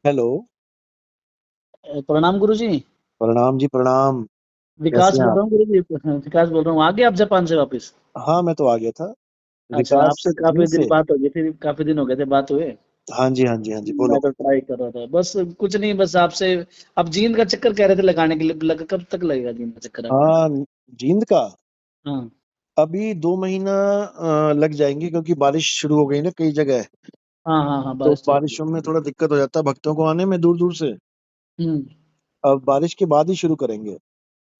Hello. प्रणाम गुरुजी। प्रणाम जी, प्रणाम। विकास कैसे हैं बोल आप? रहा हूँ गुरुजी। विकास बोल रहा हूँ, आ गए आप जापान से वापस? हाँ, मैं तो आ गया था। अच्छा, विकास आपसे जी काफी दिन से। बात हो गई थी, काफी दिन हो गए थे बात हुए। हाँ जी, हाँ जी, हाँ जी, मैं बोलो। तो ट्राई कर रहा था, बस कुछ नहीं, बस आपसे अब जींद का चक्कर कह रहे थे लगाने के लिए, कब तक लगेगा जींद का चक्कर आपका? हाँ, जींद का हाँ अभी 2 महीना लग जाएंगे, क्योंकि बारिश शुरू हो गई ना कई जगह। हाँ हाँ हाँ, तो बारिश तो होगी। बारिशों में थोड़ा दिक्कत हो जाता है भक्तों को आने में दूर दूर से। हम्म। अब बारिश के बाद ही शुरू करेंगे।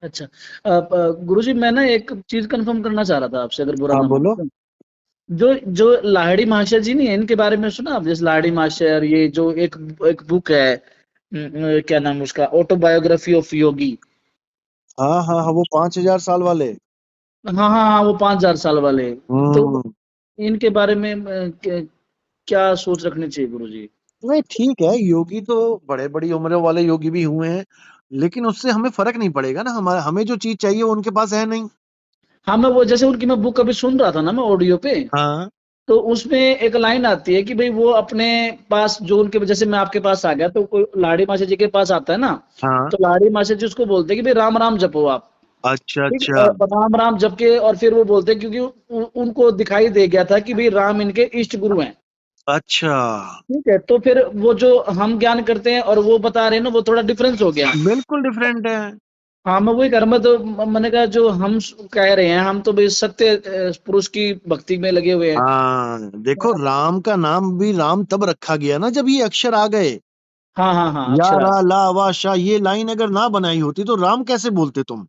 अच्छा, गुरुजी मैं ना एक चीज कंफर्म करना चाह रहा था आपसे, अगर बुरा हाँ, ना बोलो। मानो तो। जो जो लाहिड़ी महाशय जी नहीं है, इनके बारे में सुना आप? जैसे लाहिड़ी महाशय, और ये जो एक एक बुक है, क्या नाम है उसका, ऑटोबायोग्राफी ऑफ योगी। हाँ हाँ हाँ, वो 5,000 साल वाले। हाँ हाँ हाँ, वो 5,000 साल वाले। तो हम्म। इनके बारे में क्या सोच रखनी चाहिए गुरुजी? नहीं, ठीक है, योगी तो बड़े बड़ी उम्र वाले योगी भी हुए हैं। लेकिन उससे हमें फर्क नहीं पड़ेगा ना, हमारा हमें जो चीज चाहिए वो उनके पास है नहीं। हाँ, मैं वो जैसे उनकी मैं बुक अभी सुन रहा था ना, मैं ऑडियो पे। हाँ तो उसमें एक लाइन आती है कि भाई वो अपने पास जो उनके, जैसे मैं आपके पास आ गया तो कोई लाड़ी मासा जी के पास आता है ना, हाँ। तो लाड़ी मासा जी उसको बोलते हैं कि भाई राम राम जपो आप। अच्छा ठीक अच्छा। है, और राम राम जप के, और फिर वो बोलते हैं, क्योंकि उनको दिखाई दे गया था कि भाई राम इनके इष्ट गुरु हैं। अच्छा। ठीक है, तो फिर वो जो हम ज्ञान करते हैं और वो बता रहे हैं ना, वो थोड़ा डिफरेंस हो गया। बिल्कुल डिफरेंट है। हाँ, मैं वही कर, मैं तो मैंने कहा जो हम कह रहे हैं, हम तो भाई सत्य पुरुष की भक्ति में लगे हुए हैं। हाँ, देखो, राम का नाम भी राम तब रखा गया ना जब ये अक्षर आ गए। हाँ हाँ हाँ, या अक्षरा। रा ला वा शा, ये लाइन अगर ना बनाई होती तो राम कैसे बोलते तुम?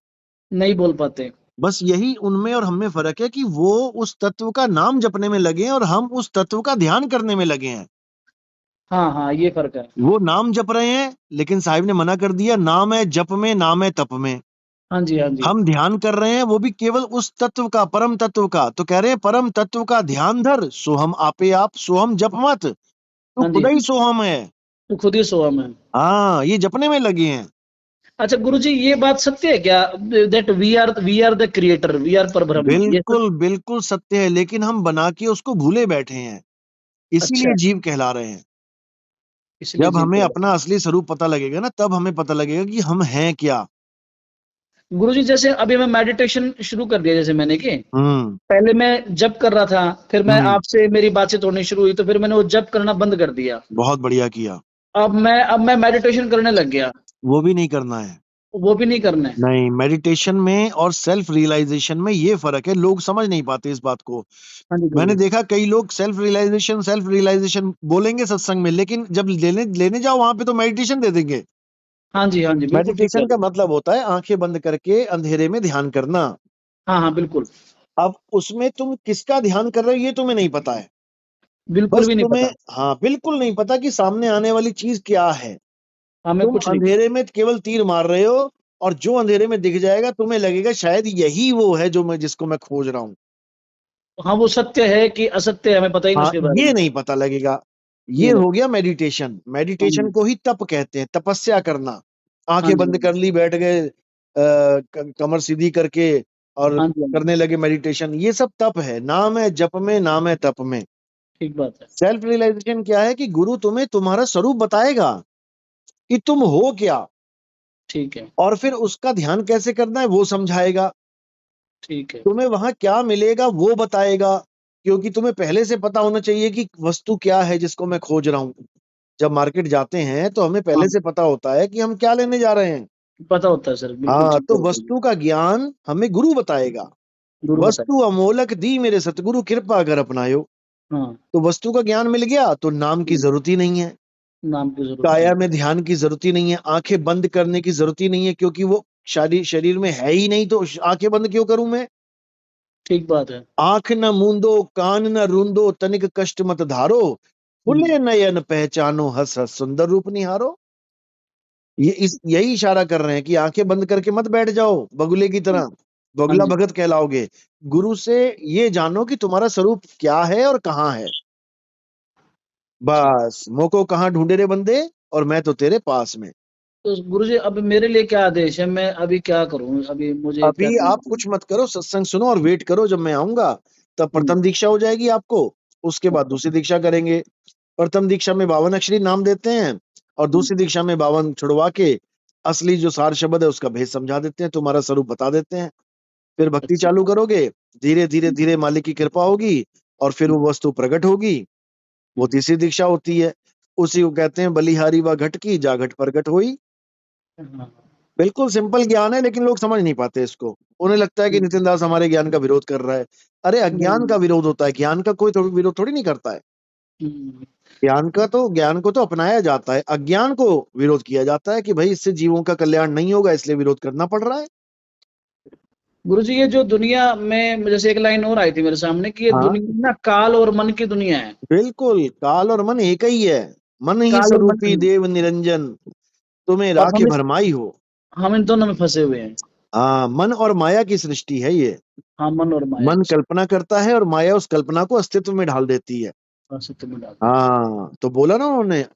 नहीं बोल पाते। बस यही उनमें और हम में फर्क है कि वो उस तत्व का नाम जपने में लगे हैं और हम उस तत्व का ध्यान करने में लगे हैं। हाँ हाँ, ये फर्क है। वो नाम जप रहे हैं, लेकिन साहिब ने मना कर दिया, नाम है जप में, नाम है तप में। हाँ जी हाँ जी। हम ध्यान कर रहे हैं, वो भी केवल उस तत्व का, परम तत्व का। तो कह रहे हैं, परम तत्व का ध्यान धर, सो हम आपे आप, सो हम जप मत, तो हाँ खुदा जी, ही सो हम है। तो खुद ही सोहम है। हाँ, ये जपने में लगे हैं। अच्छा गुरुजी, ये बात सत्य है क्या, that we are the creator, we are Parabrahm, ये सच? बिल्कुल बिल्कुल सत्य है, लेकिन हम बना के उसको भूले बैठे हैं। अच्छा, इसीलिए जीव कहला रहे हैं। इसलिए जब जीव हमें कह रहे अपना असली स्वरूप पता लगेगा ना, तब हमें पता लगेगा कि हम हैं क्या। हैं। गुरुजी जैसे अभी मैं मेडिटेशन शुरू कर दिया, जैसे मैंने कि हम्म। पहले मैं जप कर रहा था, फिर मैं हम्म। आपसे मेरी बातचीत होनी शुरू हुई, तो फिर मैंने वो जप करना बंद कर दिया। बहुत बढ़िया किया। अब मैं मेडिटेशन करने लग गया। वो भी नहीं करना है। वो भी नहीं करना है। नहीं, मेडिटेशन में और सेल्फ रियलाइजेशन में ये फर्क है, लोग समझ नहीं पाते इस बात को। हाँ जी मैंने गुरुजी। देखा कई लोग सेल्फ रियलाइजेशन बोलेंगे सत्संग में, लेकिन जब लेने लेने जाओ वहां पे तो मेडिटेशन दे देंगे। हाँ जी, बिल्कुल ठीक कह मेडिटेशन रहे का हो। मतलब होता है आंखें बंद करके अंधेरे में ध्यान करना। हाँ हाँ, बिल्कुल। अब उसमें तुम किसका ध्यान कर रहे हो ये तुम्हें नहीं पता है। बिल्कुल बस भी नहीं तुम्हें, पता। हाँ, बिल्कुल नहीं पता कि सामने आने वाली चीज क्या है। हमें तुम कुछ नहीं पता। अंधेरे में केवल तीर मार रहे हो, और जो अंधेरे में दिख जाएगा तुम्हें लगेगा शायद यही वो है जो मैं जिसको मैं खोज रहा हूँ। हाँ, वो सत्य है कि असत्य है, हमें पता ही नहीं हाँ, उसके बारे ये में। नहीं पता लगेगा। ये ये नहीं। हो गया मेडिटेशन। हाँ मेडिटेशन जी को ही तप कहते हैं, तपस्या करना। हाँ आंखें जी बंद कर ली, बैठ गए, कमर सीधी करके, और हाँ जी हाँ जी। करने लगे मेडिटेशन, ये सब तप है। नाम है जप में, नाम है तप में। ठीक बात है। सेल्फ रियलाइजेशन क्या है कि गुरु तुम्हें तुम्हारा स्वरूप बताएगा कि तुम हो क्या, ठीक है। और फिर उसका ध्यान कैसे करना है वो समझाएगा। ठीक है। तुम्हें वहां क्या मिलेगा वो बताएगा, क्योंकि तुम्हें पहले से पता होना चाहिए कि वस्तु क्या है जिसको मैं खोज रहा हूँ। जब मार्केट जाते हैं तो हमें हाँ, पहले से पता होता है कि हम क्या लेने जा रहे हैं। पता होता है सर, बिल्कुल हाँ, ठीक तो कह रहे हो। वस्तु का ज्ञान हमें गुरु बताएगा। गुरु बताए। वस्तु अमोलक दी मेरे सतगुरु, कृपा अगर अपनायो। हाँ। तो वस्तु का ज्ञान मिल गया तो नाम की हम्म, जरूरत ही नहीं है। नाम की जरूरत नहीं काया है। में ध्यान की जरूरत ही नहीं है, आंखें बंद करने की जरूरत ही नहीं है, क्योंकि वो शरीर शरीर में है ही नहीं, तो आंखें बंद क्यों करूं मैं? ठीक बात है। आंख न मूंदो, कान न रूंदो, तनिक कष्ट मत धारो, हम्म, खुले नयन पहचानो, हंस हंस सुंदर रूप निहारो। यही इशारा कर रहे हैं कि आंखें बंद करके मत बैठ जाओ बगुले की हाँ तरह, हाँ बगुला जी। भगत कहलाओगे। गुरु से ये जानो कि तुम्हारा स्वरूप क्या है और कहाँ है। ठीक। बस, मोको कहाँ ढूंढे रे बंदे, और मैं तो तेरे पास में। तो गुरुजी अब मेरे लिए क्या आदेश है, मैं अभी क्या करूं, अभी मुझे क्या अभी करना आप चाहिए? कुछ मत करो, सत्संग सुनो और वेट करो, जब मैं आऊंगा तब हम्म, प्रथम दीक्षा हो जाएगी आपको। उसके बाद दूसरी दीक्षा करेंगे। प्रथम दीक्षा में 52 अक्षरी नाम देते हैं, और दूसरी दीक्षा में 52 छुड़वा के असली जो सार शब्द है उसका भेद समझा देते हैं, तुम्हारा स्वरूप बता देते हैं। फिर भक्ति अच्छा। चालू करोगे, धीरे धीरे धीरे मालिक की कृपा होगी और फिर वो वस्तु प्रकट होगी। वो तीसरी दीक्षा होती है, उसी को कहते हैं बलिहारी व घट की जा घट प्रकट हुई। हाँ। बिल्कुल सिंपल ज्ञान है, लेकिन लोग समझ नहीं पाते इसको। उन्हें लगता है कि नितिन दास हमारे ज्ञान का विरोध कर रहा है। अरे अज्ञान का विरोध होता है, ज्ञान का कोई विरोध थोड़ी नहीं करता है। ज्ञान को तो अपनाया जाता है, अज्ञान को विरोध किया जाता है कि भाई इससे जीवों का कल्याण नहीं होगा, इसलिए विरोध करना पड़ रहा है। गुरुजी ये जो दुनिया में, जैसे एक लाइन और आई थी मेरे सामने कि ये हाँ दुनिया ना काल और मन की दुनिया है। बिल्कुल, काल और मन एक ही है। मन ही काल और मन स्वरूपी की, देव निरंजन, तुम्हें और राखे भरमाई हो। हम इन दोनों में फंसे हुए हैं। हाँ, मन और माया की सृष्टि है ये। हाँ, मन और माया मन की कल्पना करता है और माया उस कल्पना को अस्तित्व में ढाल देती है। सत्य में डाल देती हाँ, तो बोला ना उन्होंने, है।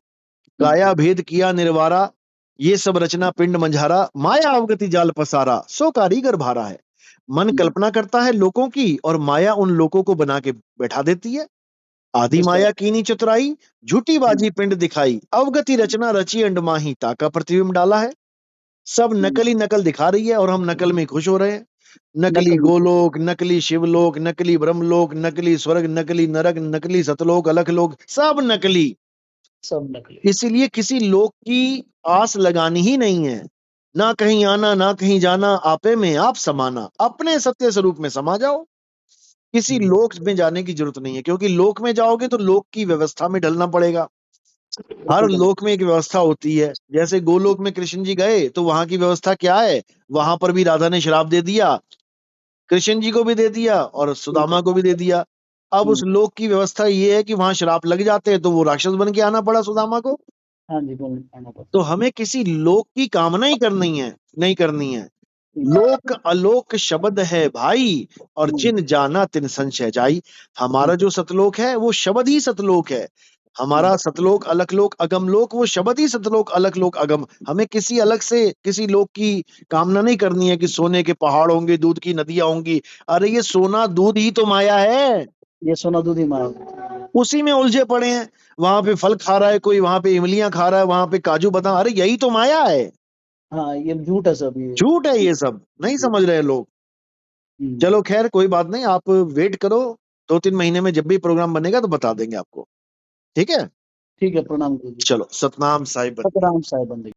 काया भेद किया निर्वारा, ये सब रचना पिंड मंझारा, माया अवगति जाल पसारा, सो कारीगर भारा है। मन कल्पना करता है लोकों की और माया उन लोकों को बना के बैठा देती है। आदि इस माया तरह। कीनी चतुराई, झूठी बाजी पिंड दिखाई, अवगति रचना रची अंड माही, ताका प्रतिबिंब डाला है। सब नकल ही नकल दिखा रही है और हम नकल में खुश हो रहे हैं। नकली नकल। गोलोक, नकली शिवलोक, नकली ब्रह्मलोक, नकली स्वर्ग, नकली नरक, नकली सतलोक, अलख लोक, सब नकली। सब नकली। इसीलिए किसी लोक की आस लगानी ही नहीं है। ना कहीं आना ना कहीं जाना, आपे में आप समाना, अपने सत्य स्वरूप में समा जाओ। किसी लोक में जाने की जरूरत नहीं है, क्योंकि लोक में जाओगे तो लोक की व्यवस्था में ढलना पड़ेगा। हर लोक में एक व्यवस्था होती है। जैसे गोलोक में कृष्ण जी गए तो वहां की व्यवस्था क्या है, वहां पर भी राधा ने श्राप दे दिया, कृष्ण जी को भी दे दिया और सुदामा को भी दे दिया। अब उस लोक की व्यवस्था ये है कि वहां श्राप लग जाते हैं तो वो राक्षस बन के आना पड़ा सुदामा को। हाँ जी, बोल आना तो पड़ता हमें किसी लोक की कामना ही करनी है, नहीं करनी है। है। लोक अलोक शब्द है भाई, और जिन जाना तिन संशय जाई। हमारा जो सतलोक है वो शब्द ही सतलोक है। हमारा सतलोक अलख लोक अगम लोक, वो शब्द ही सतलोक अलख लोक अगम। हमें किसी अलग से किसी लोक की कामना नहीं करनी है कि सोने के पहाड़ होंगे, दूध की नदियां होंगी। अरे ये सोना दूध ही तो माया है, ये सोना दूध ही मार। उसी में उलझे पड़े हैं। वहां पे फल खा रहा है कोई, वहां पे इमलियां खा रहा है, वहां पे काजू बादाम, अरे यही तो माया है। हाँ, ये झूठ है सब ये। झूठ है ये सब, नहीं समझ रहे लोग। हम्म। चलो खैर कोई बात नहीं, आप वेट करो, 2-3 महीने में जब भी प्रोग्राम बनेगा तो बता देंगे आपको। ठीक है, ठीक है, प्रणाम गुरु जी। चलो सतनाम साहिब। सतराम साहिब बंदगी।